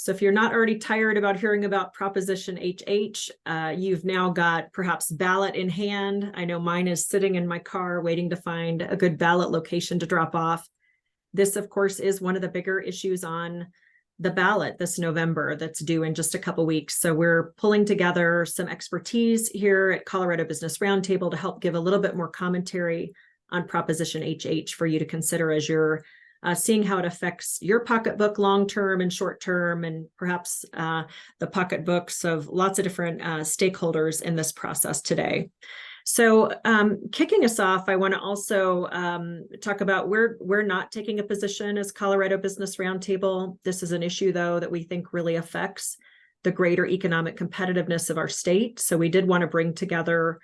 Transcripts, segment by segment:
So if you're not already tired about hearing about Proposition HH, you've now got perhaps ballot in hand. I know mine is sitting in my car waiting to find a good ballot location to drop off. This, of course, is one of the bigger issues on the ballot this November that's due in just a couple weeks. So we're pulling together some expertise here at Colorado Business Roundtable to help give a little bit more commentary on Proposition HH for you to consider as you're seeing how it affects your pocketbook long-term and short-term, and perhaps the pocketbooks of lots of different stakeholders in this process today. So kicking us off, I want to also talk about we're not taking a position as Colorado Business Roundtable. This is an issue, though, that we think really affects the greater economic competitiveness of our state. So we did want to bring together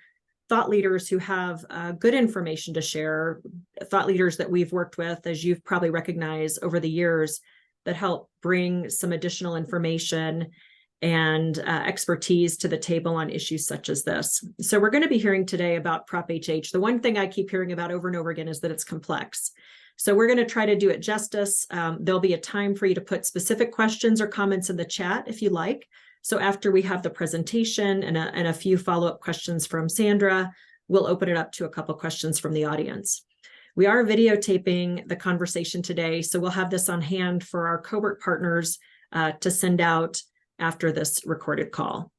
thought leaders who have good information to share, thought leaders that we've worked with, as you've probably recognized over the years, that help bring some additional information and expertise to the table on issues such as this. So we're going to be hearing today about Prop HH. The one thing I keep hearing about over and over again is that it's complex. So we're going to try to do it justice. There'll be a time for you to put specific questions or comments in the chat if you like. So after we have the presentation and a few follow-up questions from Sandra, we'll open it up to a couple questions from the audience. We are videotaping the conversation today, so we'll have this on hand for our cohort partners to send out after this recorded call.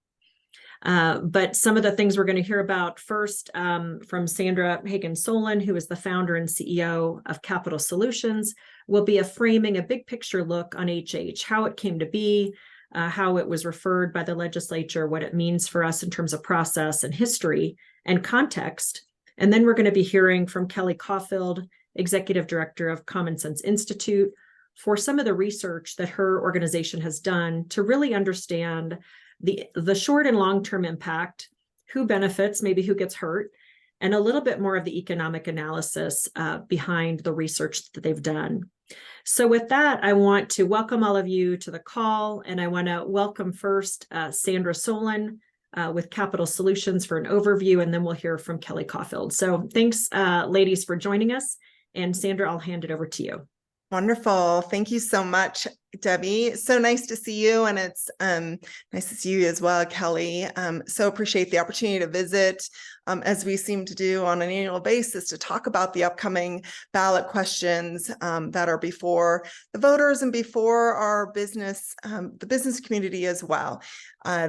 But some of the things we're going to hear about first from Sandra Hagen Solin, who is the founder and CEO of Capital Solutions, will be a framing a big picture look on HH, how it came to be, how it was referred by the legislature, what it means for us in terms of process and history and context. And then we're going to be hearing from Kelly Caufield, Executive Director of Common Sense Institute, for some of the research that her organization has done to really understand the short and long-term impact, who benefits, maybe who gets hurt, and a little bit more of the economic analysis behind the research that they've done. So with that, I want to welcome all of you to the call, and I want to welcome first Sandra Solin with Capital Solutions for an overview, and then we'll hear from Kelly Caufield. So thanks, ladies, for joining us. And Sandra, I'll hand it over to you. Wonderful. Thank you so much, Debbie. So nice to see you, and it's nice to see you as well, Kelly. So appreciate the opportunity to visit, as we seem to do on an annual basis, to talk about the upcoming ballot questions that are before the voters and before our business, the business community as well.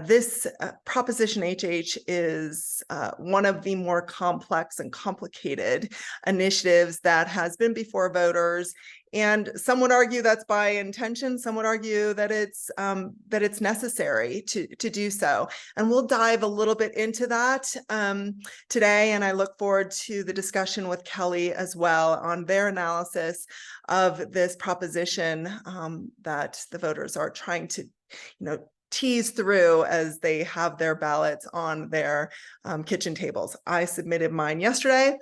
This Proposition HH is one of the more complex and complicated initiatives that has been before voters. And some would argue that's by intention. Some would argue that it's necessary to do so. And we'll dive a little bit into that today. And I look forward to the discussion with Kelly as well on their analysis of this proposition that the voters are trying to, tease through as they have their ballots on their kitchen tables. I submitted mine yesterday.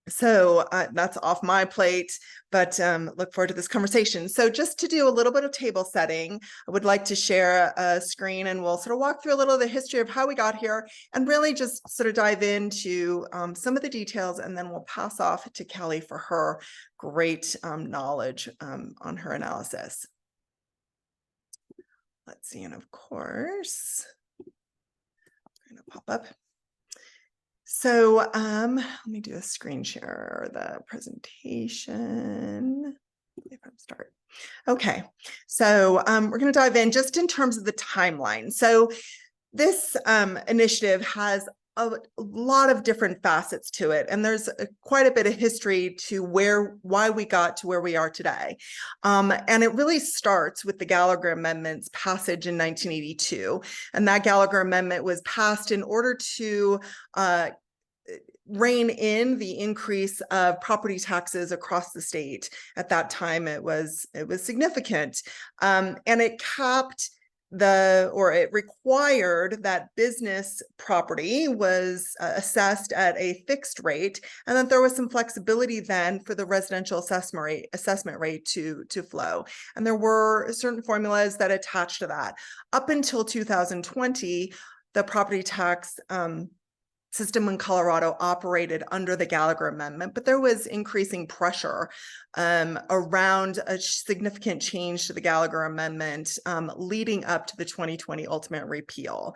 So that's off my plate, but look forward to this conversation. So just to do a little bit of table setting, I would like to share a screen, and we'll sort of walk through a little of the history of how we got here and really just sort of dive into some of the details, and then we'll pass off to Kelly for her great knowledge on her analysis. Let's see, and of course, I'm going to pop up. So let me do a screen share of the presentation. If I start. Okay, so we're going to dive in just in terms of the timeline. So this initiative has a lot of different facets to it, and there's quite a bit of history to why we got to where we are today. And it really starts with the Gallagher Amendment's passage in 1982, and that Gallagher Amendment was passed in order to rein in the increase of property taxes across the state. At that time, it was significant, and it capped it required that business property was assessed at a fixed rate, and that there was some flexibility then for the residential assessment rate to flow. And there were certain formulas that attached to that. Up until 2020, the property tax system in Colorado operated under the Gallagher Amendment, but there was increasing pressure around a significant change to the Gallagher Amendment leading up to the 2020 ultimate repeal.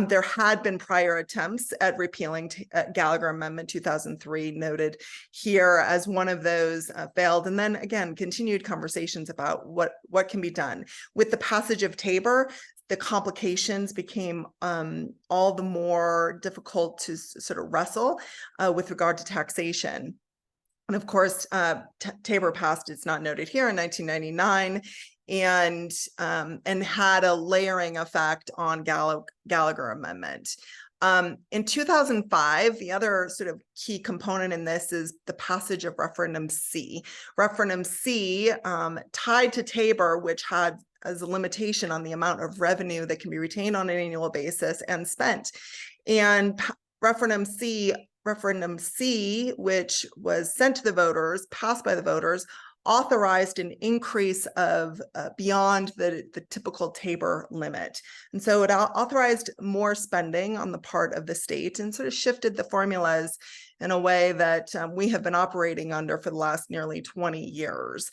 There had been prior attempts at repealing Gallagher Amendment 2003, noted here as one of those failed, and then again continued conversations about what can be done. With the passage of Tabor, the complications became all the more difficult to sort of wrestle with regard to taxation. And of course, Tabor passed, it's not noted here, in 1999, and had a layering effect on Gallagher Amendment. In 2005, the other sort of key component in this is the passage of Referendum C. Referendum C, tied to Tabor, which had as a limitation on the amount of revenue that can be retained on an annual basis and spent. And Referendum C, which was sent to the voters, passed by the voters, authorized an increase of beyond the typical Tabor limit. And so it authorized more spending on the part of the state and sort of shifted the formulas in a way that we have been operating under for the last nearly 20 years.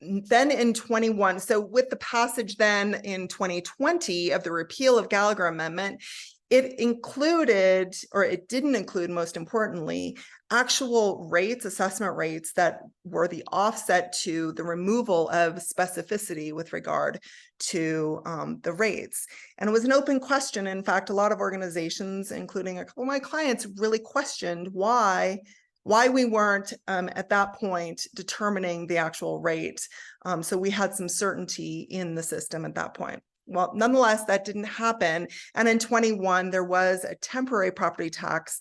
Then in 21, so with the passage then in 2020 of the repeal of Gallagher Amendment, it included, or it didn't include, most importantly, actual rates, assessment rates that were the offset to the removal of specificity with regard to the rates. And it was an open question. In fact, a lot of organizations, including a couple of my clients, really questioned why we weren't at that point determining the actual rate. So we had some certainty in the system at that point. Well, nonetheless, that didn't happen. And in 21, there was a temporary property tax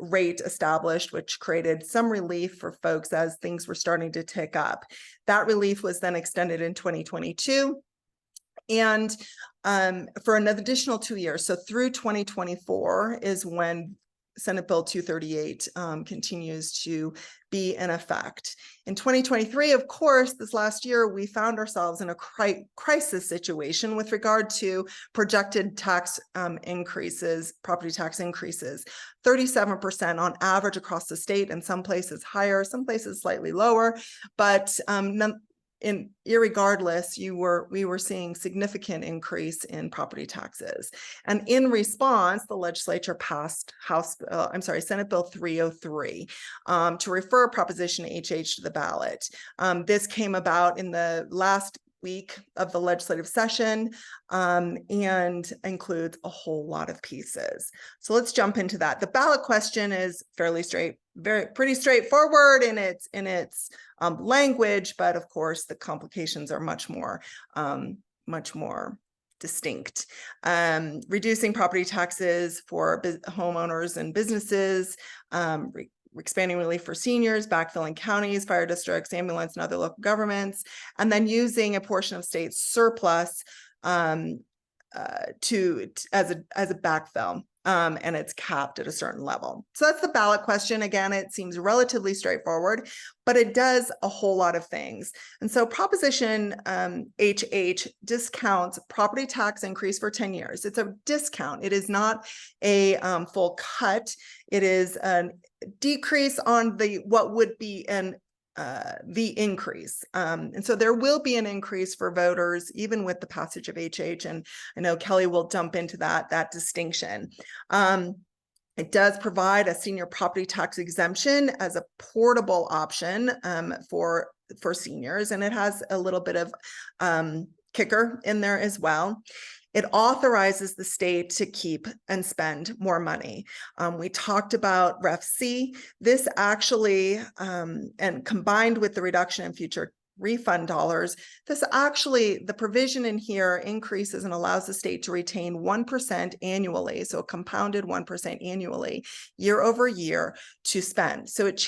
rate established, which created some relief for folks as things were starting to tick up. That relief was then extended in 2022. And for another additional 2 years. So through 2024 is when Senate Bill 238 continues to be in effect. In 2023, of course, this last year, we found ourselves in a crisis situation with regard to projected tax increases, property tax increases, 37% on average across the state, and some places higher, some places slightly lower, but irregardless, we were seeing significant increase in property taxes. And in response, the legislature passed Senate Bill 303 to refer Proposition HH to the ballot. This came about in the last week of the legislative session and includes a whole lot of pieces. So let's jump into that. The ballot question is fairly pretty straightforward in its language, but of course the complications are much more distinct. Reducing property taxes for homeowners and businesses, expanding relief for seniors, backfilling counties, fire districts, ambulance, and other local governments, and then using a portion of state surplus as a backfill. And it's capped at a certain level. So that's the ballot question. Again, it seems relatively straightforward, but it does a whole lot of things. And so Proposition HH discounts property tax increase for 10 years. It's a discount. It is not a full cut. It is a decrease on what would be the increase. And so there will be an increase for voters, even with the passage of HH. And I know Kelly will jump into that distinction. It does provide a senior property tax exemption as a portable option for seniors. And it has a little bit of kicker in there as well. It authorizes the state to keep and spend more money. We talked about Ref C. This actually, and combined with the reduction in future refund dollars, the provision in here increases and allows the state to retain 1% annually, so a compounded 1% annually, year over year to spend. So it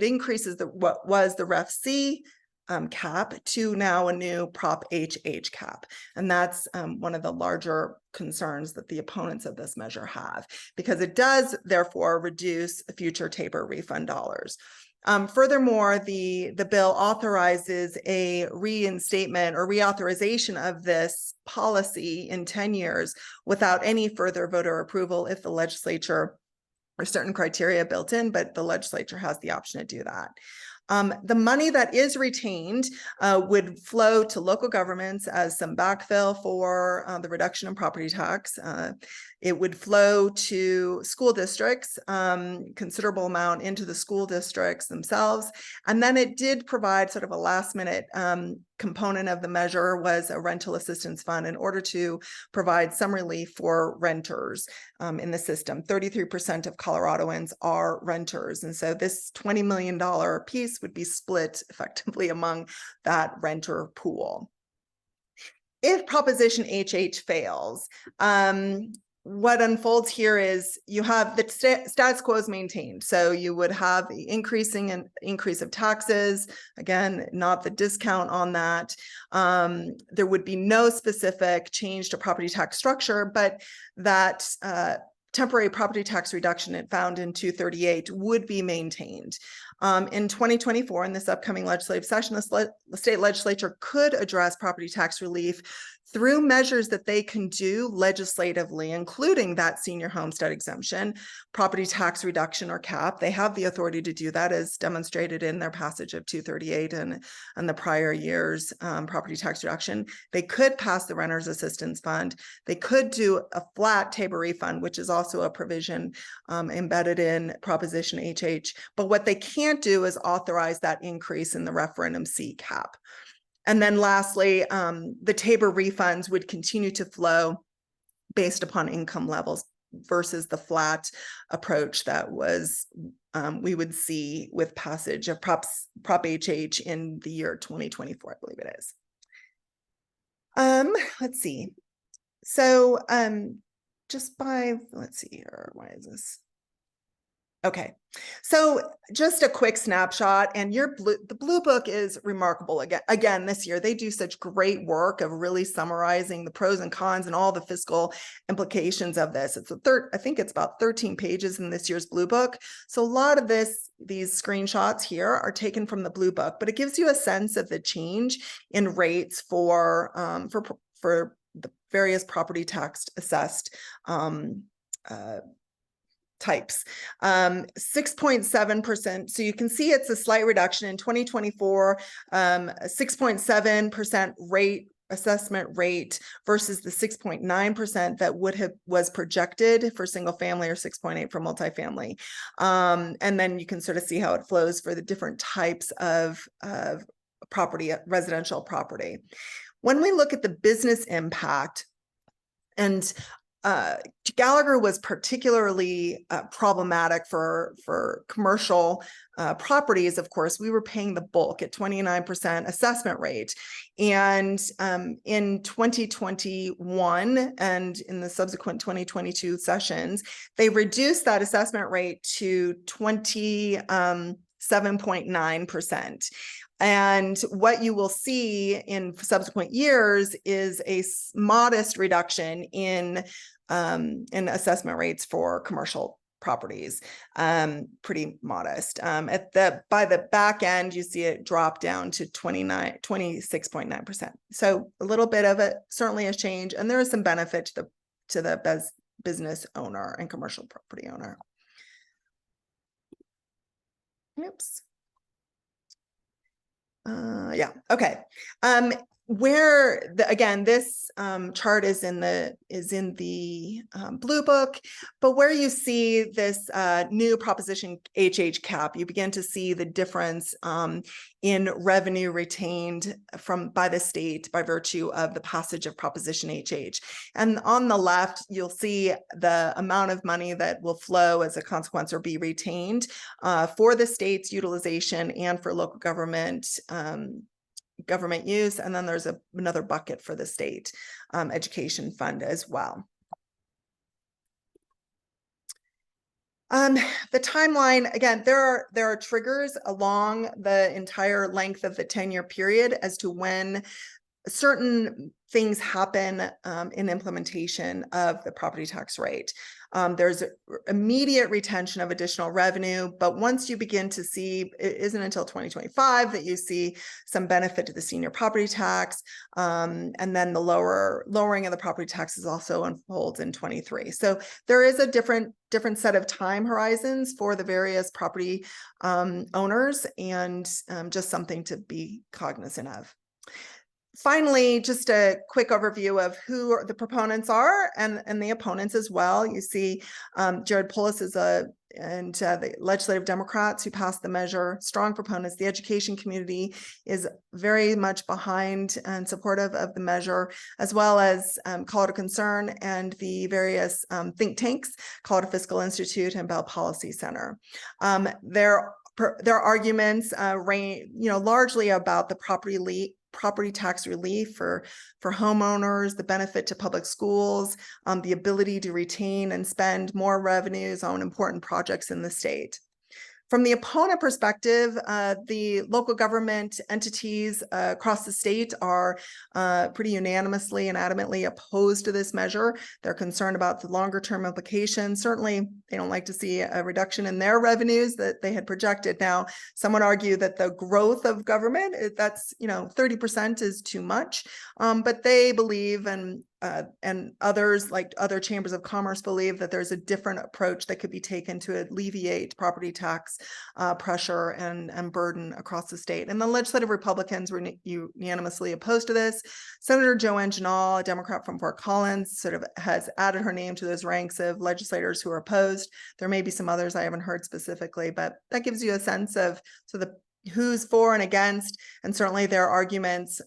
increases what was the Ref C cap to now a new Prop HH cap. And that's one of the larger concerns that the opponents of this measure have, because it does therefore reduce future Tabor refund dollars. Furthermore, the bill authorizes a reinstatement or reauthorization of this policy in 10 years without any further voter approval if the legislature or certain criteria built in, but the legislature has the option to do that. The money that is retained would flow to local governments as some backfill for the reduction in property tax. It would flow to school districts, considerable amount into the school districts themselves. And then it did provide sort of a last minute component of the measure was a rental assistance fund in order to provide some relief for renters in the system. 33% of Coloradoans are renters. And so this $20 million piece would be split effectively among that renter pool. If Proposition HH fails, what unfolds here is you have the status quo is maintained. So you would have the increase of taxes, again, not the discount on that. There would be no specific change to property tax structure, but that temporary property tax reduction it found in 238 would be maintained. In 2024, in this upcoming legislative session, the state legislature could address property tax relief through measures that they can do legislatively, including that senior homestead exemption, property tax reduction or cap. They have the authority to do that as demonstrated in their passage of 238 and the prior year's property tax reduction. They could pass the Renters Assistance Fund. They could do a flat TABOR refund, which is also a provision embedded in Proposition HH. But what they can't do is authorize that increase in the referendum C cap. And then lastly, the TABOR refunds would continue to flow based upon income levels versus the flat approach that was we would see with passage of Prop HH in the year 2024, I believe it is. Let's see. So let's see here, why is this? Okay, so just a quick snapshot, and the Blue Book is remarkable. Again, this year they do such great work of really summarizing the pros and cons and all the fiscal implications of this. It's I think it's about 13 pages in this year's Blue Book. So a lot of these screenshots here are taken from the Blue Book, but it gives you a sense of the change in rates for the various property tax assessed types. 6.7%. So you can see it's a slight reduction in 2024, 6.7% rate assessment rate versus the 6.9% that was projected for single family or 6.8 for multifamily. And then you can sort of see how it flows for the different types of property, residential property. When we look at the business impact, and Gallagher was particularly problematic for commercial properties. Of course, we were paying the bulk at 29% assessment rate. And in 2021 and in the subsequent 2022 sessions, they reduced that assessment rate to 27.9%. And what you will see in subsequent years is a modest reduction in assessment rates for commercial properties, pretty modest. By the back end, you see it drop down to 26.9%. So a little bit of it certainly a change, and there is some benefit to the business owner and commercial property owner. Oops. Yeah, okay. Again, this chart is in the Blue Book, but where you see this new Proposition HH cap, you begin to see the difference in revenue retained by the state by virtue of the passage of Proposition HH. And on the left, you'll see the amount of money that will flow as a consequence or be retained for the state's utilization and for local government use, and then there's another bucket for the state education fund as well. The timeline, again, there are triggers along the entire length of the 10-year period as to when certain things happen in implementation of the property tax rate. There's immediate retention of additional revenue, but once you begin to see, it isn't until 2025 that you see some benefit to the senior property tax, and then the lowering of the property taxes also unfolds in 23. So there is a different set of time horizons for the various property owners, and just something to be cognizant of. Finally, just a quick overview of who the proponents are and the opponents as well. You see Jared Polis and the legislative Democrats who passed the measure, strong proponents. The education community is very much behind and supportive of the measure, as well as Colorado Concern and the various think tanks, Colorado Fiscal Institute and Bell Policy Center. Their arguments largely about the property tax relief for homeowners, the benefit to public schools, the ability to retain and spend more revenues on important projects in the state. From the opponent perspective, the local government entities across the state are pretty unanimously and adamantly opposed to this measure. They're concerned about the longer term implications. Certainly, they don't like to see a reduction in their revenues that they had projected. Now, some would argue that the growth of government, that's 30% is too much, but they believe, and others, like other chambers of commerce, believe that there's a different approach that could be taken to alleviate property tax pressure and burden across the state. And the legislative Republicans were unanimously opposed to this. Senator Joanne Janal, a Democrat from Fort Collins, sort of has added her name to those ranks of legislators who are opposed. There may be some others I haven't heard specifically, but that gives you a sense of who's for and against, and certainly their arguments.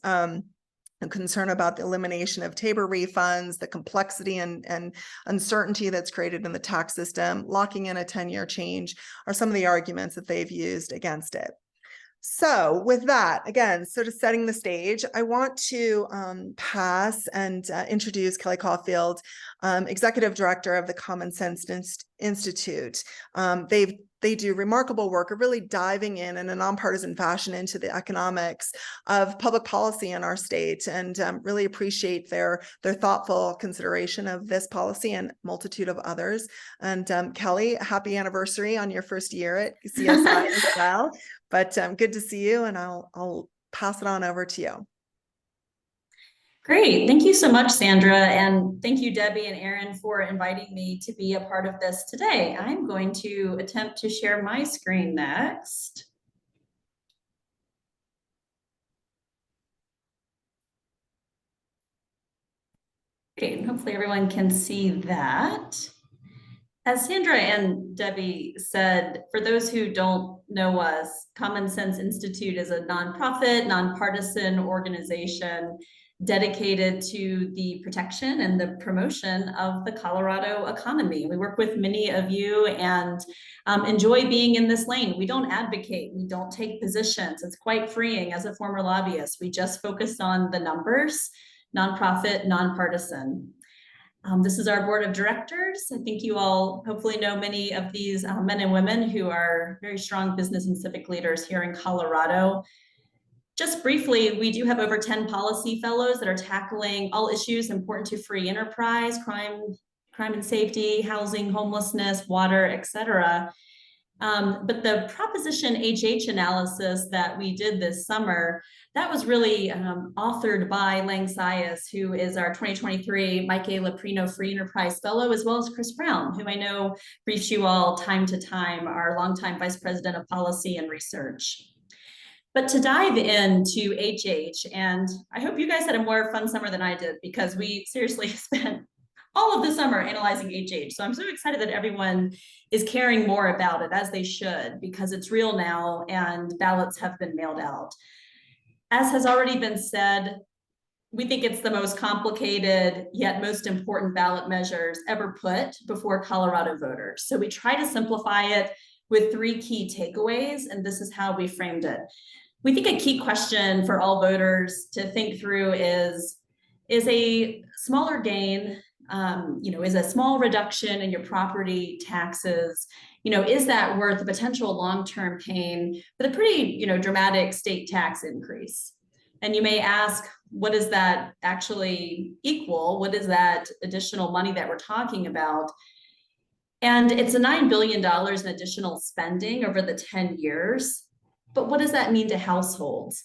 And concern about the elimination of Tabor refunds, the complexity and uncertainty that's created in the tax system, locking in a 10-year change are some of the arguments that they've used against it. So with that, again, sort of setting the stage, I want to pass and introduce Kelly Caufield, Executive Director of the Common Sense Institute. They do remarkable work of really diving in a nonpartisan fashion into the economics of public policy in our state, and really appreciate their thoughtful consideration of this policy and multitude of others. And Kelly, happy anniversary on your first year at CSI as well. But good to see you, and I'll pass it on over to you. Great. Thank you so much, Sandra. And thank you, Debbie and Aaron, for inviting me to be a part of this today. I'm going to attempt to share my screen next. Great. Hopefully everyone can see that. As Sandra and Debbie said, for those who don't know us, Common Sense Institute is a nonprofit, nonpartisan organization dedicated to the protection and the promotion of the Colorado economy. We work with many of you and enjoy being in this lane. We don't advocate, we don't take positions. It's quite freeing as a former lobbyist. We just focus on the numbers, nonprofit, nonpartisan. This is our board of directors. I think you all hopefully know many of these men and women who are very strong business and civic leaders here in Colorado. Just briefly, we do have over 10 policy fellows that are tackling all issues important to free enterprise, crime and safety, housing, homelessness, water, etc. But the Proposition HH analysis that we did this summer, that was really authored by Lang Sias, who is our 2023 Mike A. Leprino Free Enterprise Fellow, as well as Chris Brown, who I know briefs you all time to time, our longtime Vice President of Policy and Research. But to dive into HH, and I hope you guys had a more fun summer than I did, because we seriously spent all of the summer analyzing HH. So I'm so excited that everyone is caring more about it, as they should, because it's real now and ballots have been mailed out. As has already been said, we think it's the most complicated yet most important ballot measures ever put before Colorado voters. So we try to simplify it with 3 key takeaways, and this is how we framed it. We think a key question for all voters to think through is a smaller gain, is a small reduction in your property taxes, is that worth the potential long-term pain with a pretty, dramatic state tax increase? And you may ask, what does that actually equal? What is that additional money that we're talking about? And it's a $9 billion in additional spending over the 10 years. But what does that mean to households?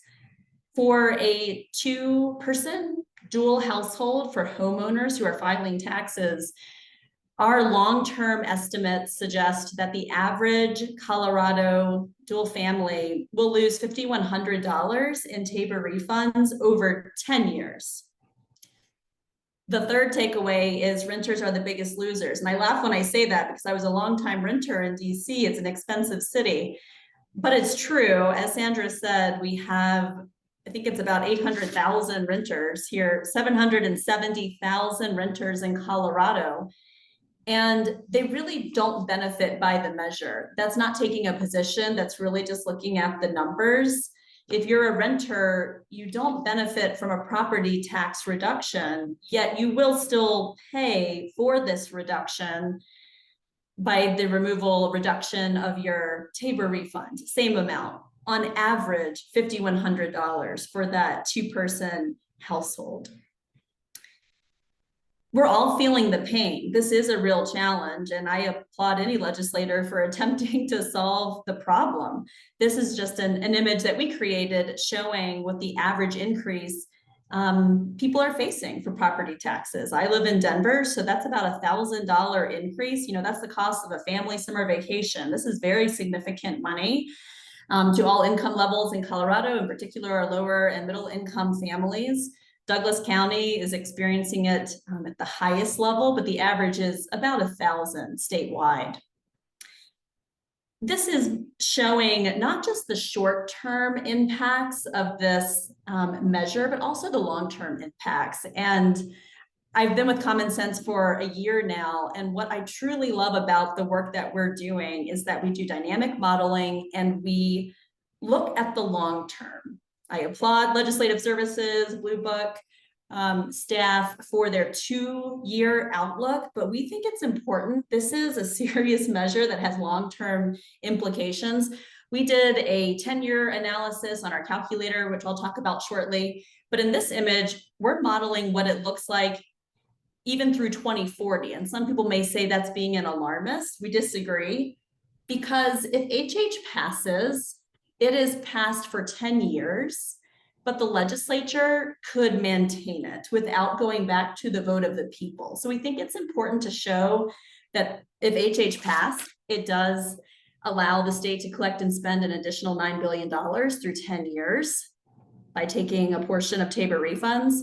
For a 2-person dual household for homeowners who are filing taxes, our long-term estimates suggest that the average Colorado dual family will lose $5,100 in TABOR refunds over 10 years. The third takeaway is renters are the biggest losers. And I laugh when I say that because I was a longtime renter in DC. It's an expensive city, but it's true. As Sandra said, we have, I think it's about 800,000 renters here, 770,000 renters in Colorado. And they really don't benefit by the measure. That's not taking a position, that's really just looking at the numbers. If you're a renter, you don't benefit from a property tax reduction, yet you will still pay for this reduction by the reduction of your TABOR refund, same amount, on average, $5,100 for that 2-person household. We're all feeling the pain. This is a real challenge, and I applaud any legislator for attempting to solve the problem. This is just an image that we created showing what the average increase people are facing for property taxes. I live in Denver, so that's about $1,000 increase. You know, that's the cost of a family summer vacation. This is very significant money to all income levels in Colorado, in particular our lower and middle income families. Douglas County is experiencing it at the highest level, but the average is about 1,000 statewide. This is showing not just the short-term impacts of this measure, but also the long-term impacts. And I've been with Common Sense for a year now, and what I truly love about the work that we're doing is that we do dynamic modeling and we look at the long term. I applaud Legislative Services, Blue Book staff for their 2-year outlook, but we think it's important. This is a serious measure that has long-term implications. We did a 10-year analysis on our calculator, which I'll talk about shortly. But in this image, we're modeling what it looks like even through 2040. And some people may say that's being an alarmist. We disagree, because if HH passes, it is passed for 10 years, but the legislature could maintain it without going back to the vote of the people. So we think it's important to show that if HH passed, it does allow the state to collect and spend an additional $9 billion through 10 years by taking a portion of TABOR refunds.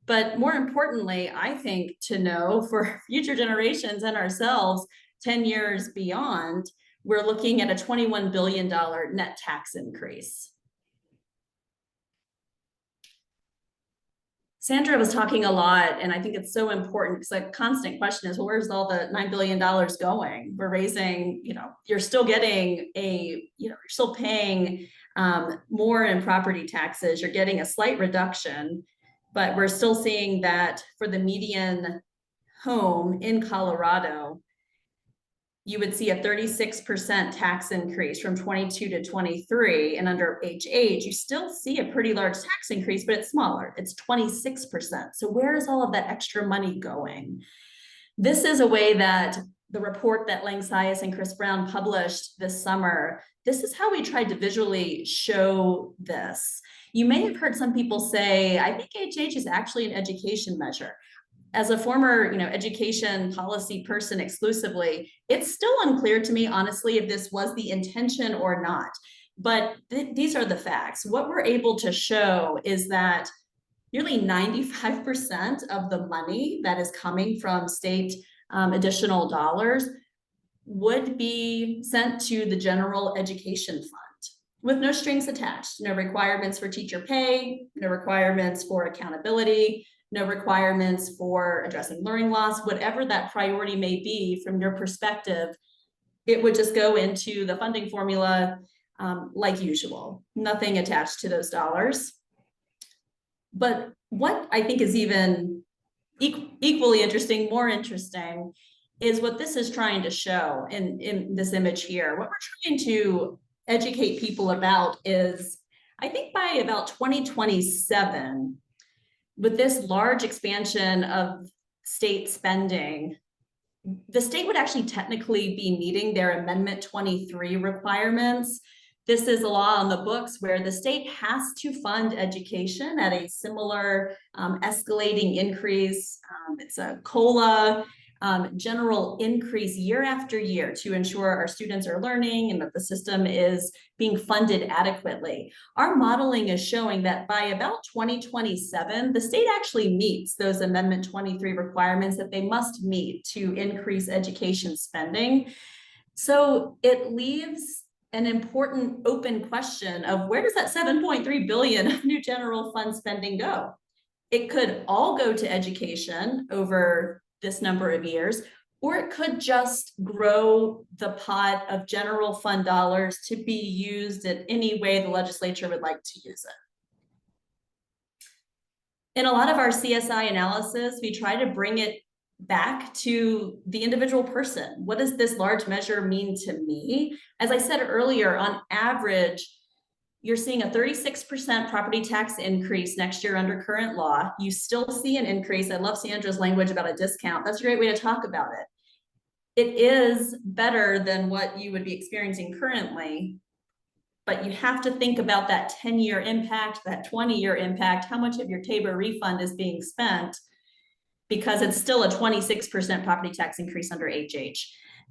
But more importantly, I think to know for future generations and ourselves, 10 years beyond, we're looking at a $21 billion net tax increase. Sandra was talking a lot, and I think it's so important because a constant question is, well, where's all the $9 billion going? We're raising, you're still getting you're still paying more in property taxes. You're getting a slight reduction, but we're still seeing that for the median home in Colorado, you would see a 36% tax increase from 22 to 23. And under HH, you still see a pretty large tax increase, but it's smaller. It's 26%. So where is all of that extra money going? This is a way that the report that Lang Sias and Chris Brown published this summer, this is how we tried to visually show this. You may have heard some people say, I think HH is actually an education measure. As a former, education policy person exclusively, it's still unclear to me, honestly, if this was the intention or not. But these are the facts. What we're able to show is that nearly 95% of the money that is coming from state additional dollars would be sent to the general education fund with no strings attached, no requirements for teacher pay, no requirements for accountability, no requirements for addressing learning loss, whatever that priority may be from your perspective, it would just go into the funding formula like usual, nothing attached to those dollars. But what I think is even equally interesting, more interesting, is what this is trying to show in this image here. What we're trying to educate people about is, I think by about 2027, with this large expansion of state spending, the state would actually technically be meeting their Amendment 23 requirements. This is a law on the books where the state has to fund education at a similar escalating increase. It's a COLA general increase year after year to ensure our students are learning and that the system is being funded adequately. Our modeling is showing that by about 2027, the state actually meets those Amendment 23 requirements that they must meet to increase education spending. So it leaves an important open question of where does that 7.3 billion of new general fund spending go? It could all go to education over this number of years, or it could just grow the pot of general fund dollars to be used in any way the legislature would like to use it. In a lot of our CSI analysis, we try to bring it back to the individual person. What does this large measure mean to me? As I said earlier, on average, you're seeing a 36% property tax increase next year under current law. You still see an increase. I love Sandra's language about a discount. That's a great way to talk about it. It is better than what you would be experiencing currently, but you have to think about that 10-year impact, that 20-year impact, how much of your Tabor refund is being spent, because it's still a 26% property tax increase under HH.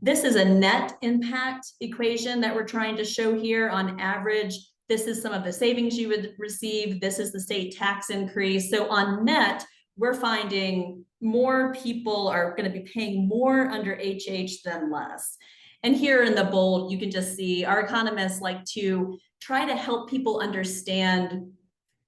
This is a net impact equation that we're trying to show here. On average, this is some of the savings you would receive. This is the state tax increase. So on net, we're finding more people are going to be paying more under HH than less. And here in the bold, you can just see our economists like to try to help people understand,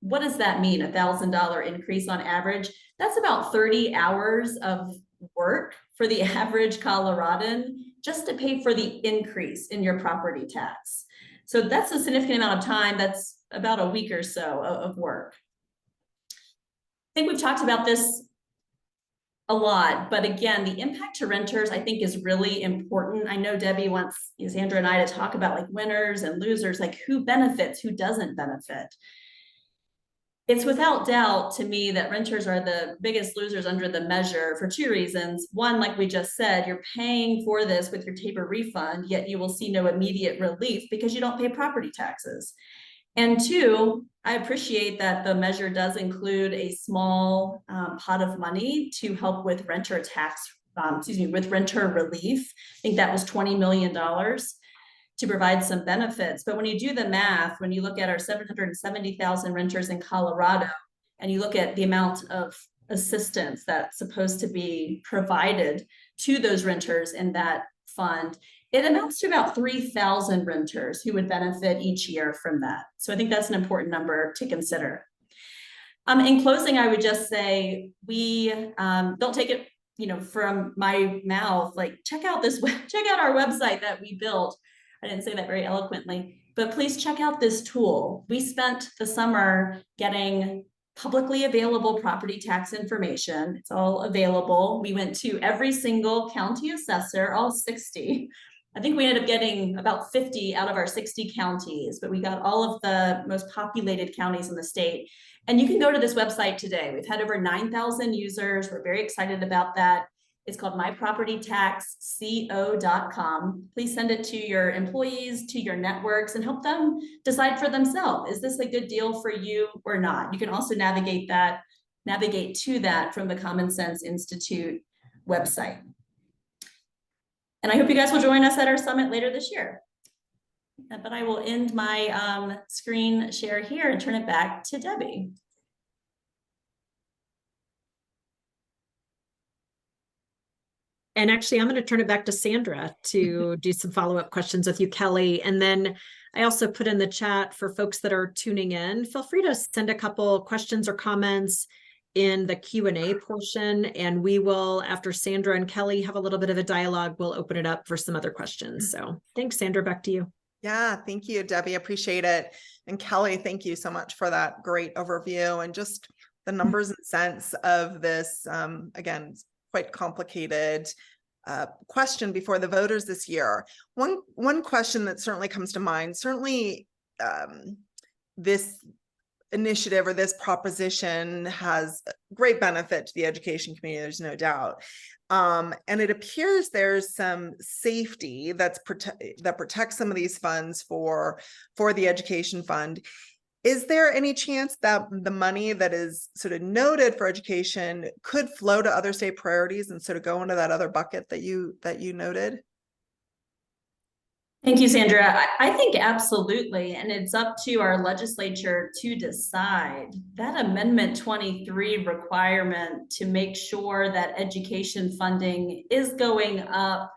what does that mean? $1,000 increase on average. That's about 30 hours of work for the average Coloradan just to pay for the increase in your property tax. So that's a significant amount of time. That's about a week or so of work. I think we've talked about this a lot, but again, the impact to renters, I think, is really important. I know Debbie wants Sandra and I to talk about like winners and losers, like who benefits, who doesn't benefit. It's without doubt to me that renters are the biggest losers under the measure for two reasons. One, like we just said, you're paying for this with your Tabor refund, yet you will see no immediate relief because you don't pay property taxes. And two, I appreciate that the measure does include a small pot of money to help with renter tax, with renter relief. I think that was $20 million to provide some benefits. But when you do the math, when you look at our 770,000 renters in Colorado, and you look at the amount of assistance that's supposed to be provided to those renters in that fund, it amounts to about 3,000 renters who would benefit each year from that. So I think that's an important number to consider. In closing, I would just say we don't take it, from my mouth. Like check out our website that we built. I didn't say that very eloquently, but please check out this tool. We spent the summer getting publicly available property tax information. It's all available. We went to every single county assessor, all 60. I think we ended up getting about 50 out of our 60 counties, but we got all of the most populated counties in the state. And you can go to this website today. We've had over 9,000 users. We're very excited about that. It's called mypropertytaxco.com. Please send it to your employees, to your networks, and help them decide for themselves. Is this a good deal for you or not? You can also navigate to that from the Common Sense Institute website. And I hope you guys will join us at our summit later this year. But I will end my screen share here and turn it back to Debbie. And actually, I'm going to turn it back to Sandra to do some follow-up questions with you, Kelly. And then I also put in the chat for folks that are tuning in, feel free to send a couple questions or comments in the Q&A portion. And we will, after Sandra and Kelly have a little bit of a dialogue, we'll open it up for some other questions. So thanks, Sandra, back to you. Yeah, thank you, Debbie. Appreciate it. And Kelly, thank you so much for that great overview and just the numbers and cents of this, again, quite complicated question before the voters this year. One question that certainly comes to mind, certainly this initiative or this proposition has great benefit to the education community, there's no doubt. And it appears there's some safety that protects some of these funds for the education fund. Is there any chance that the money that is sort of noted for education could flow to other state priorities and sort of go into that other bucket that you noted? Thank you, Sandra. I think absolutely. And it's up to our legislature to decide. That Amendment 23 requirement to make sure that education funding is going up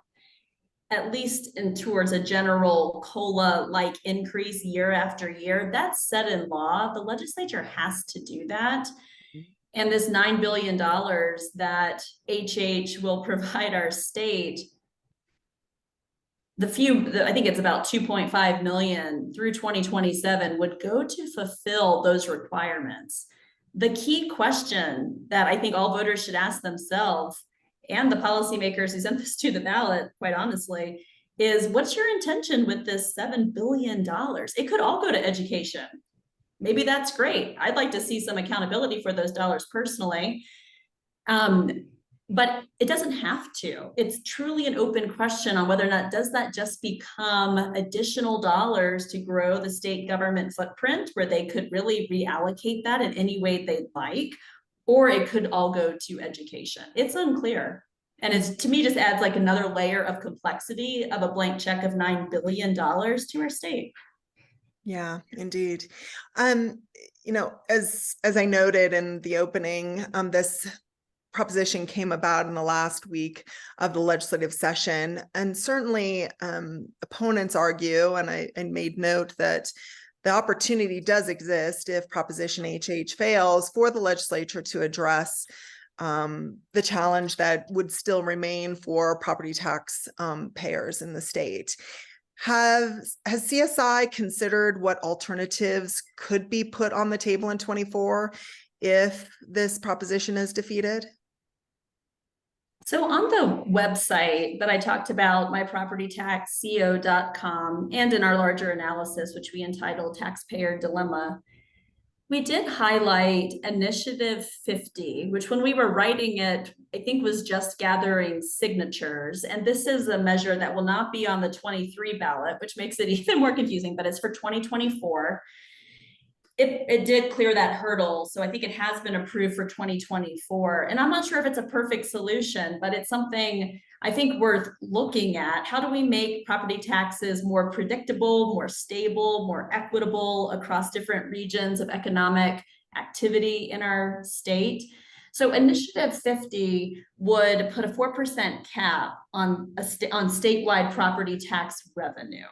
at least towards a general COLA-like increase year after year, that's set in law. The legislature has to do that. And this $9 billion that HH will provide our state, I think it's about 2.5 million through 2027 would go to fulfill those requirements. The key question that I think all voters should ask themselves, and the policymakers who sent this to the ballot, quite honestly, is what's your intention with this $7 billion? It could all go to education. Maybe that's great. I'd like to see some accountability for those dollars personally. But it doesn't have to. It's truly an open question on whether or not does that just become additional dollars to grow the state government footprint where they could really reallocate that in any way they'd like, or it could all go to education. It's unclear. And it's, to me, just adds like another layer of complexity of a blank check of $9 billion to our state. Yeah, indeed. You know, as I noted in the opening, this proposition came about in the last week of the legislative session, and certainly opponents argue, and I made note that the opportunity does exist if Proposition HH fails for the legislature to address the challenge that would still remain for property tax payers in the state. Has CSI considered what alternatives could be put on the table in 24 if this proposition is defeated? So on the website that I talked about, mypropertytaxco.com, and in our larger analysis, which we entitled Taxpayer Dilemma, we did highlight Initiative 50, which when we were writing it, I think was just gathering signatures. And this is a measure that will not be on the 23 ballot, which makes it even more confusing, but it's for 2024. It did clear that hurdle. So I think it has been approved for 2024. And I'm not sure if it's a perfect solution, but it's something I think worth looking at. How do we make property taxes more predictable, more stable, more equitable across different regions of economic activity in our state? So Initiative 50 would put a 4% cap on statewide property tax revenue.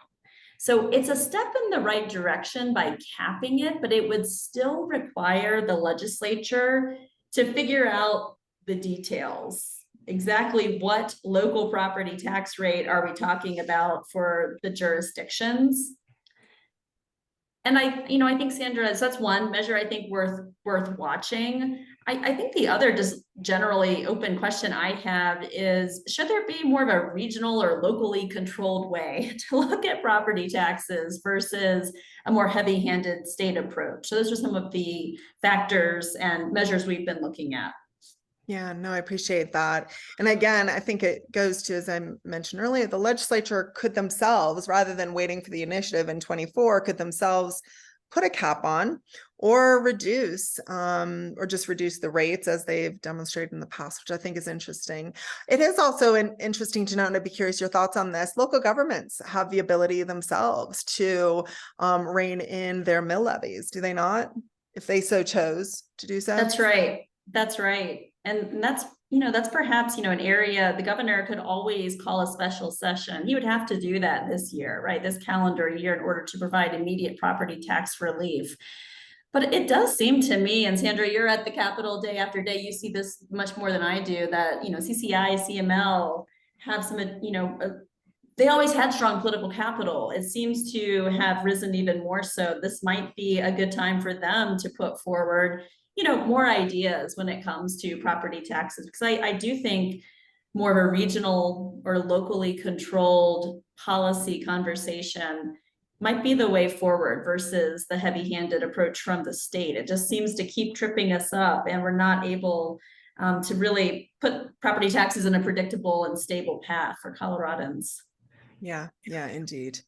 So it's a step in the right direction by capping it, but it would still require the legislature to figure out the details. Exactly what local property tax rate are we talking about for the jurisdictions? And I think Sandra, so that's one measure I think worth watching. I think the other just generally open question I have is, should there be more of a regional or locally controlled way to look at property taxes versus a more heavy-handed state approach? So those are some of the factors and measures we've been looking at. Yeah, no, I appreciate that. And again, I think it goes to, as I mentioned earlier, the legislature could themselves, rather than waiting for the initiative in 24, could themselves put a cap on or reduce or just reduce the rates as they've demonstrated in the past, which I think is interesting. It is also interesting to note, and I'd be curious your thoughts on this. Local governments have the ability themselves to rein in their mill levies, do they not? If they so chose to do so. That's right. That's right. And that's perhaps, an area the governor could always call a special session. He would have to do that this year, right? This calendar year, in order to provide immediate property tax relief. But it does seem to me, and Sandra, you're at the Capitol day after day, you see this much more than I do, that, CCI, CML have some, they always had strong political capital. It seems to have risen even more so. This might be a good time for them to put forward more ideas when it comes to property taxes, because I do think more of a regional or locally controlled policy conversation might be the way forward versus the heavy-handed approach from the state. It just seems to keep tripping us up, and we're not able to really put property taxes in a predictable and stable path for Coloradans. Yeah, indeed.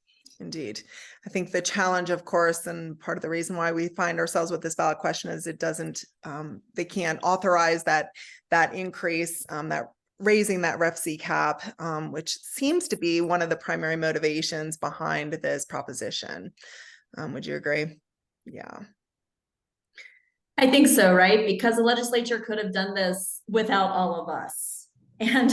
Indeed. I think the challenge, of course, and part of the reason why we find ourselves with this ballot question is it doesn't, they can't authorize that increase, that raising that REF-C cap, which seems to be one of the primary motivations behind this proposition. Would you agree? Yeah. I think so, right? Because the legislature could have done this without all of us. And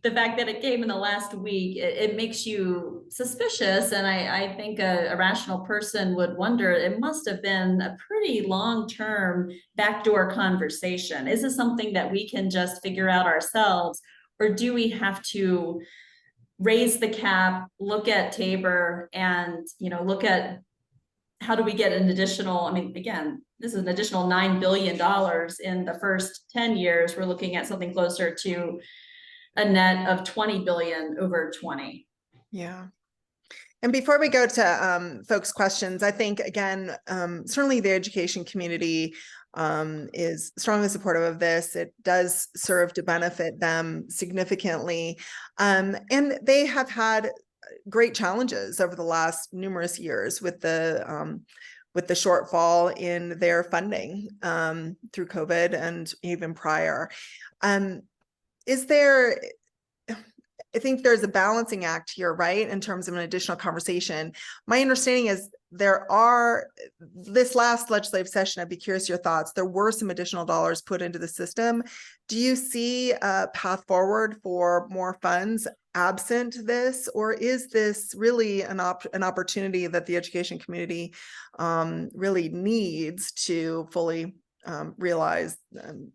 the fact that it came in the last week, it makes you suspicious. And I think a rational person would wonder, it must have been a pretty long-term backdoor conversation. Is this something that we can just figure out ourselves? Or do we have to raise the cap, look at Tabor, and look at how do we get an additional, I mean, again, this is an additional $9 billion in the first 10 years. We're looking at something closer to a net of 20 billion over 20. Yeah. And before we go to folks' questions, I think, again, certainly the education community is strongly supportive of this. It does serve to benefit them significantly. And they have had great challenges over the last numerous years with the shortfall in their funding through COVID and even prior. I think there's a balancing act here, right? In terms of an additional conversation. My understanding is this last legislative session, I'd be curious your thoughts. There were some additional dollars put into the system. Do you see a path forward for more funds absent this, or is this really an opportunity that the education community really needs to fully realize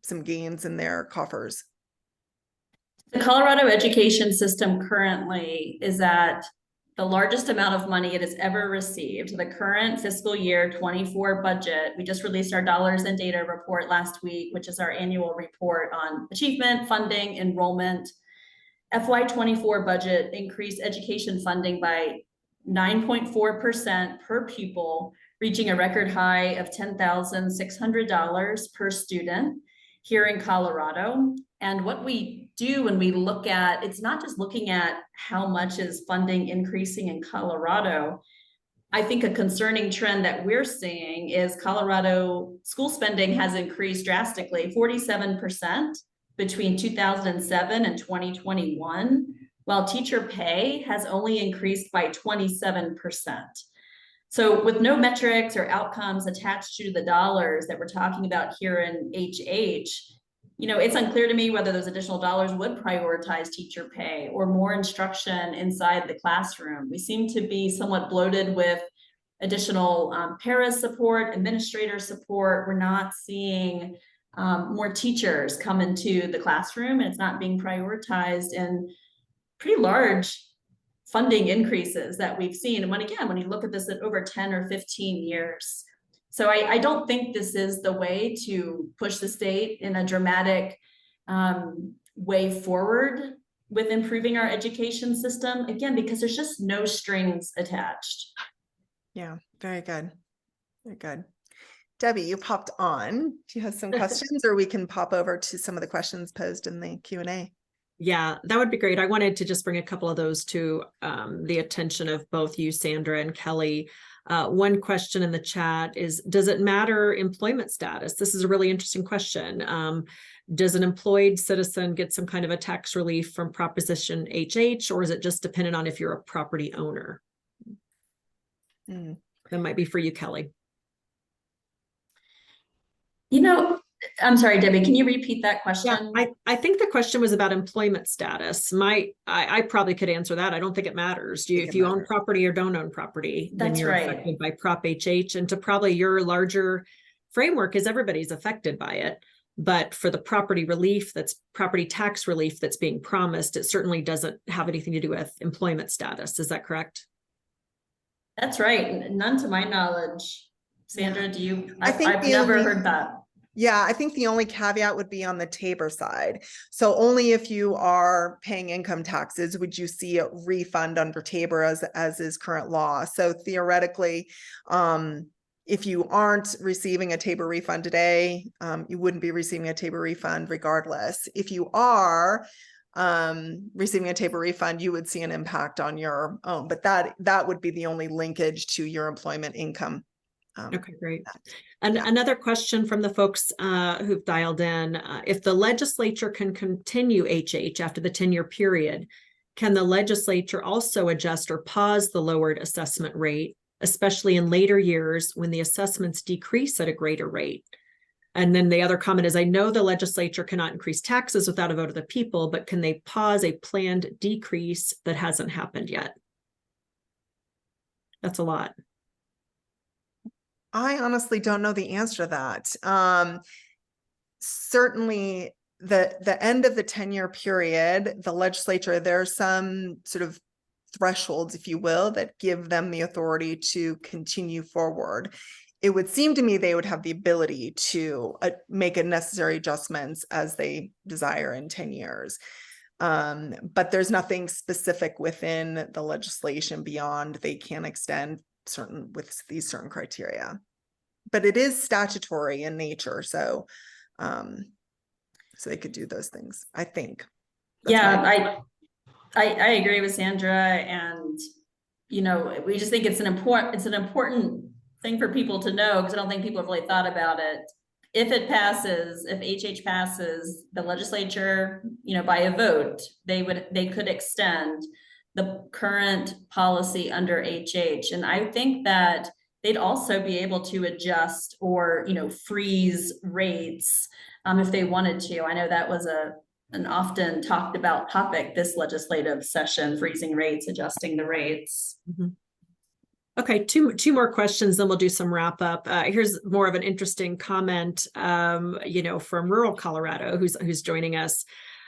some gains in their coffers? The Colorado education system currently is at the largest amount of money it has ever received. The current fiscal year 24 budget, we just released our dollars and data report last week, which is our annual report on achievement, funding, enrollment. FY24 budget increased education funding by 9.4% per pupil, reaching a record high of $10,600 per student here in Colorado. And what we do when we look at, it's not just looking at how much is funding increasing in Colorado. I think a concerning trend that we're seeing is Colorado school spending has increased drastically, 47% between 2007 and 2021, while teacher pay has only increased by 27%. So with no metrics or outcomes attached to the dollars that we're talking about here in HH, it's unclear to me whether those additional dollars would prioritize teacher pay or more instruction inside the classroom. We seem to be somewhat bloated with additional para support, administrator support. We're not seeing more teachers come into the classroom, and it's not being prioritized in pretty large funding increases that we've seen. And when you look at this at over 10 or 15 years. So I don't think this is the way to push the state in a dramatic way forward with improving our education system, again, because there's just no strings attached. Yeah, very good. Very good. Debbie, you popped on. Do you have some questions, or we can pop over to some of the questions posed in the Q&A? Yeah, that would be great. I wanted to just bring a couple of those to the attention of both you, Sandra, and Kelly. One question in the chat is, does it matter employment status? This is a really interesting question. Does an employed citizen get some kind of a tax relief from Proposition HH, or is it just dependent on if you're a property owner? That might be for you, Kelly. I'm sorry, Debbie, can you repeat that question? Yeah, I think the question was about employment status. I probably could answer that. I don't think it matters. If you own property or don't own property, then you're affected by Prop HH. And to probably your larger framework is everybody's affected by it. But for the property tax relief that's being promised, it certainly doesn't have anything to do with employment status. Is that correct? That's right. None to my knowledge. Sandra, do you? I've never heard that. Yeah, I think the only caveat would be on the Tabor side. So only if you are paying income taxes would you see a refund under Tabor as is current law. So theoretically, if you aren't receiving a Tabor refund today, you wouldn't be receiving a Tabor refund regardless. If you are receiving a Tabor refund, you would see an impact on your own, but that would be the only linkage to your employment income. Okay, great. And another question from the folks who've dialed in, if the legislature can continue HH after the 10-year period, can the legislature also adjust or pause the lowered assessment rate, especially in later years when the assessments decrease at a greater rate? And then the other comment is, I know the legislature cannot increase taxes without a vote of the people, but can they pause a planned decrease that hasn't happened yet? That's a lot. I honestly don't know the answer to that. Certainly the end of the 10-year period, the legislature, there's some sort of thresholds, if you will, that give them the authority to continue forward. It would seem to me they would have the ability to make necessary adjustments as they desire in 10 years. But there's nothing specific within the legislation beyond they can extend with these certain criteria, but it is statutory in nature, so they could do those things, I think. I agree with Sandra, and we just think it's an important thing for people to know, because I don't think people have really thought about it. If it passes, if HH passes, the legislature, by a vote, they could extend the current policy under HH. And I think that they'd also be able to adjust or, freeze rates if they wanted to. I know that was an often talked about topic this legislative session, freezing rates, adjusting the rates. Mm-hmm. Okay, two more questions, then we'll do some wrap up. Here's more of an interesting comment, from rural Colorado, who's joining us.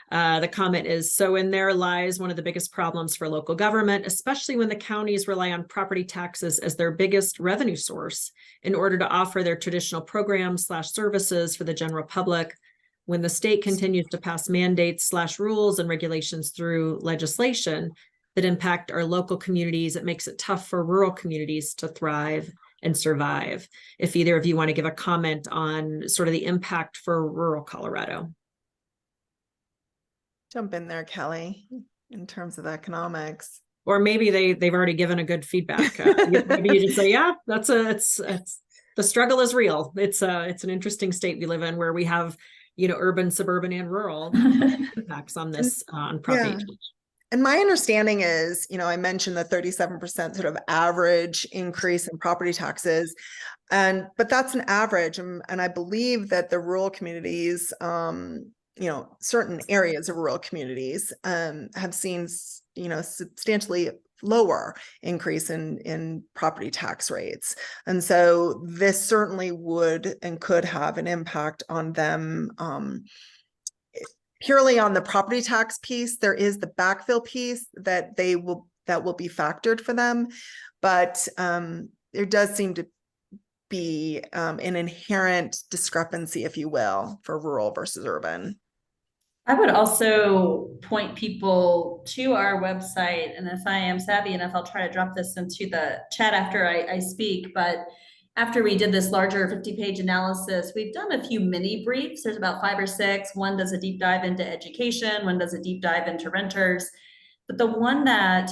The comment is, so in there lies one of the biggest problems for local government, especially when the counties rely on property taxes as their biggest revenue source in order to offer their traditional programs/services for the general public. When the state continues to pass mandates/rules and regulations through legislation that impact our local communities, it makes it tough for rural communities to thrive and survive. If either of you want to give a comment on sort of the impact for rural Colorado. Jump in there, Kelly, in terms of economics. Or maybe they've already given a good feedback. Maybe you just say, yeah, it's the struggle is real. It's an interesting state we live in, where we have, urban, suburban, and rural impacts on this on property. Yeah. And my understanding is, I mentioned the 37% sort of average increase in property taxes, but that's an average. And I believe that the rural communities, certain areas of rural communities have seen, substantially lower increase in property tax rates. And so this certainly would and could have an impact on them. Purely on the property tax piece, there is the backfill piece that will be factored for them, but there does seem to be an inherent discrepancy, if you will, for rural versus urban. I would also point people to our website, and if I am savvy enough, I'll try to drop this into the chat after I speak, but after we did this larger 50-page analysis, we've done a few mini briefs. There's about 5 or 6. One does a deep dive into education. One does a deep dive into renters. But the one that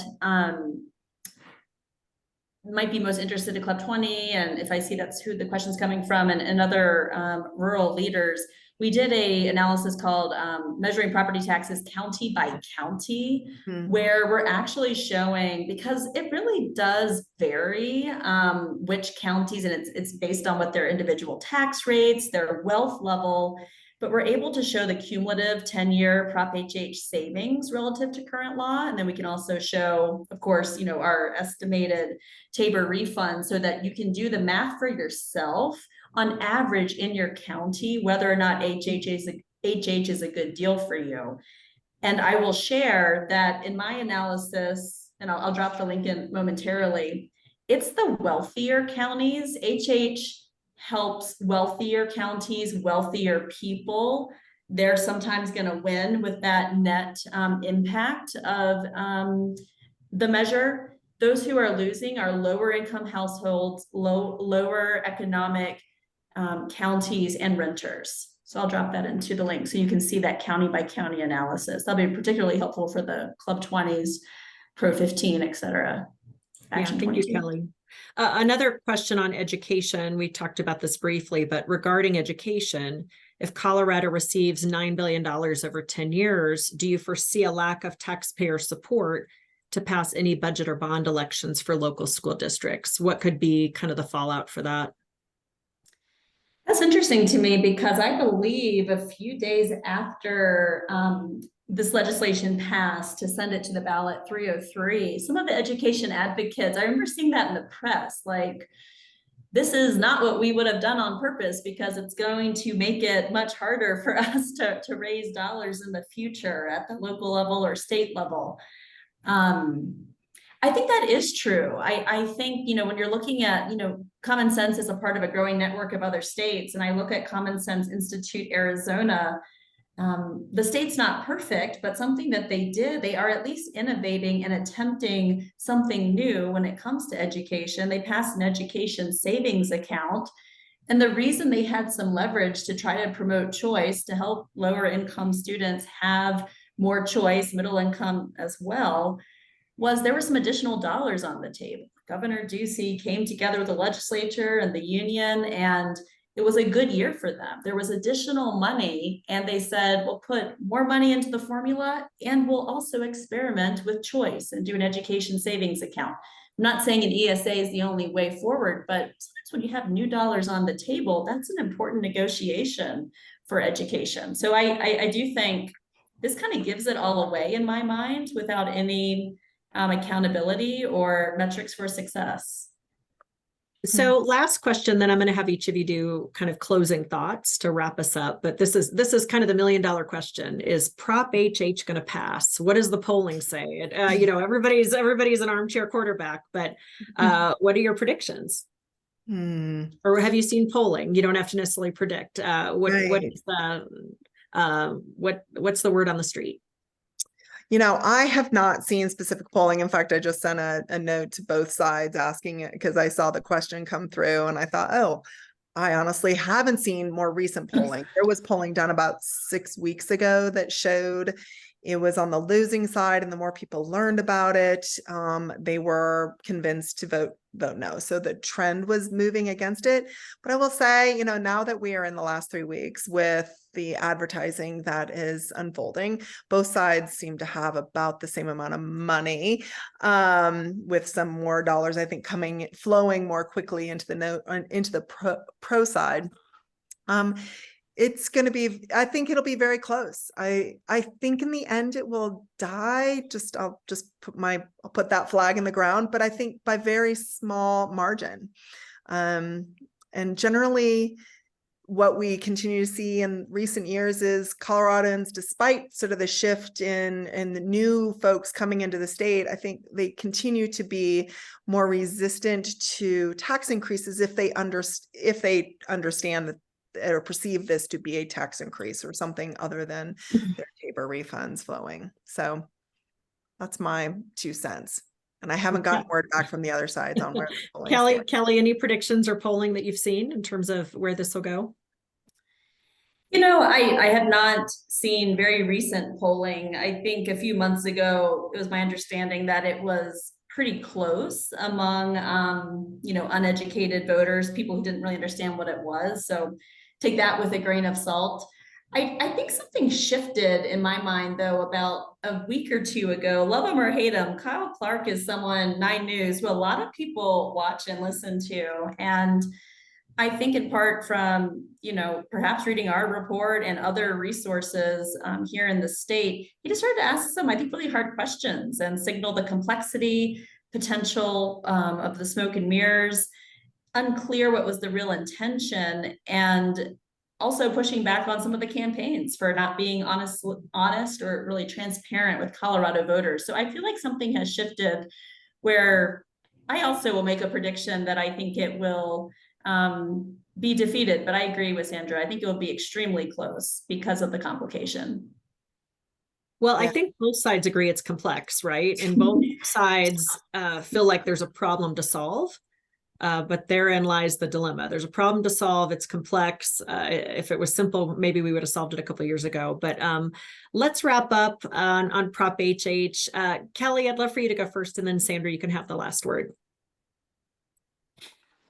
might be most interested to Club 20, and if I see that's who the question's coming from, and other rural leaders, we did a analysis called Measuring Property Taxes County by County, where we're actually showing, because it really does vary which counties, and it's based on what their individual tax rates, their wealth level, but we're able to show the cumulative 10-year Prop HH savings relative to current law. And then we can also show, of course, our estimated Tabor refund, so that you can do the math for yourself on average in your county, whether or not HH is a good deal for you. And I will share that in my analysis, and I'll drop the link in momentarily, it's the wealthier counties. HH helps wealthier counties, wealthier people. They're sometimes going to win with that net impact of the measure. Those who are losing are lower income households, lower economic counties and renters. So I'll drop that into the link so you can see that county by county analysis. That'll be particularly helpful for the Club 20s, Pro 15, et cetera. Action thank 22. You, Kelly. Another question on education. We talked about this briefly, but regarding education, if Colorado receives $9 billion over 10 years, do you foresee a lack of taxpayer support to pass any budget or bond elections for local school districts? What could be kind of the fallout for that? That's interesting to me because I believe a few days after this legislation passed to send it to the ballot 303, some of the education advocates, I remember seeing that in the press, like, this is not what we would have done on purpose because it's going to make it much harder for us to raise dollars in the future at the local level or state level. I think that is true. I think, you know, when you're looking at, you know, Common Sense is a part of a growing network of other states. And I look at Common Sense Institute Arizona. The state's not perfect, but something that they did, they are at least innovating and attempting something new when it comes to education. They passed an education savings account. And the reason they had some leverage to try to promote choice to help lower income students have more choice, middle income as well, was there were some additional dollars on the table. Governor Ducey came together with the legislature and the union, and it was a good year for them. There was additional money, and they said, we'll put more money into the formula, and we'll also experiment with choice and do an education savings account. I'm not saying an ESA is the only way forward, but sometimes when you have new dollars on the table, that's an important negotiation for education. So I do think this kind of gives it all away in my mind without any accountability or metrics for success. So last question, then I'm going to have each of you do kind of closing thoughts to wrap us up. But this is kind of the $1 million question: is Prop HH going to pass? What does the polling say? You know, everybody's an armchair quarterback, but what are your predictions? Or have you seen polling? You don't have to necessarily predict. What's the word on the street? You know, I have not seen specific polling. In fact, I just sent a note to both sides asking it because I saw the question come through and I thought, oh, I honestly haven't seen more recent polling. There was polling done about 6 weeks ago that showed it was on the losing side, and the more people learned about it, they were convinced to vote no. So the trend was moving against it. But I will say, you know, now that we are in the last 3 weeks with the advertising that is unfolding, both sides seem to have about the same amount of money, with some more dollars, I think, flowing more quickly into the pro side. It's going to be, I think it'll be very close. I think in the end it will die. I'll put that flag in the ground, but I think by very small margin. And generally what we continue to see in recent years is Coloradans, despite sort of the shift in the new folks coming into the state, I think they continue to be more resistant to tax increases if they understand that or perceive this to be a tax increase or something other than their Tabor refunds flowing. So that's my 2 cents. And I haven't gotten word back from the other sides on where Kelly, any predictions or polling that you've seen in terms of where this will go? You know, I have not seen very recent polling. I think a few months ago, it was my understanding that it was pretty close among, you know, uneducated voters, people who didn't really understand what it was. So take that with a grain of salt. I think something shifted in my mind, though, about a week or 2 ago. Love him or hate him, Kyle Clark is someone, 9 News, who a lot of people watch and listen to. And I think in part from, you know, perhaps reading our report and other resources here in the state, he just started to ask some, I think, really hard questions and signal the complexity, potential of the smoke and mirrors, unclear what was the real intention, and also pushing back on some of the campaigns for not being honest or really transparent with Colorado voters. So I feel like something has shifted where I also will make a prediction that I think it will be defeated, but I agree with Sandra. I think it will be extremely close because of the complication. Well, I Yeah. think both sides agree it's complex, right? And both sides feel like there's a problem to solve. But therein lies the dilemma. There's a problem to solve. It's complex. If it was simple, maybe we would have solved it a couple of years ago. But let's wrap up on Prop HH. Kelly, I'd love for you to go first, and then Sandra, you can have the last word.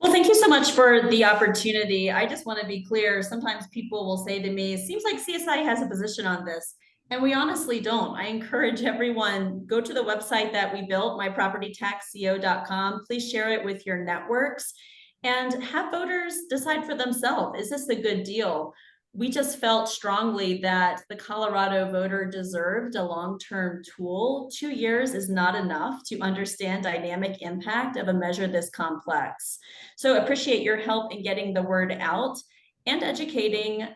Well, thank you so much for the opportunity. I just want to be clear. Sometimes people will say to me, it seems like CSI has a position on this. And we honestly don't. I encourage everyone, go to the website that we built, mypropertytaxco.com. Please share it with your networks and have voters decide for themselves. Is this a good deal? We just felt strongly that the Colorado voter deserved a long-term tool. 2 years is not enough to understand dynamic impact of a measure this complex. So appreciate your help in getting the word out and educating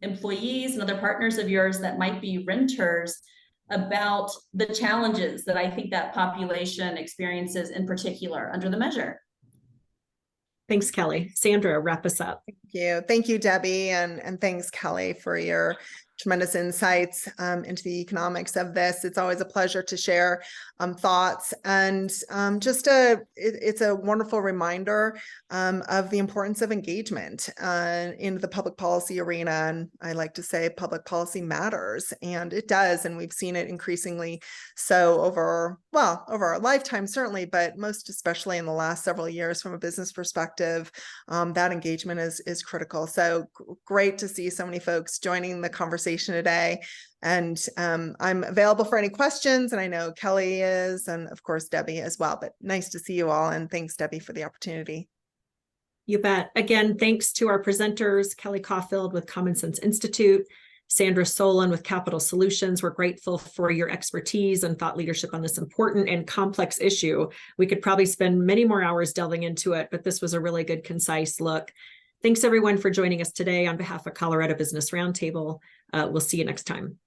employees and other partners of yours that might be renters about the challenges that I think that population experiences in particular under the measure. Thanks, Kelly. Sandra, wrap us up. Thank you. Thank you, Debbie. And thanks, Kelly, for your tremendous insights into the economics of this. It's always a pleasure to share thoughts, and it's a wonderful reminder of the importance of engagement in the public policy arena. And I like to say public policy matters, and it does. And we've seen it increasingly so over our lifetime, certainly, but most especially in the last several years from a business perspective, that engagement is critical. So great to see so many folks joining the conversation today. And I'm available for any questions, and I know Kelly is, and of course Debbie as well. But nice to see you all, and thanks, Debbie, for the opportunity. You bet. Again, thanks to our presenters, Kelly Caufield with Common Sense Institute, Sandra Solin with Capital Solutions. We're grateful for your expertise and thought leadership on this important and complex issue. We could probably spend many more hours delving into it, but this was a really good, concise look. Thanks everyone for joining us today on behalf of Colorado Business Roundtable. We'll see you next time.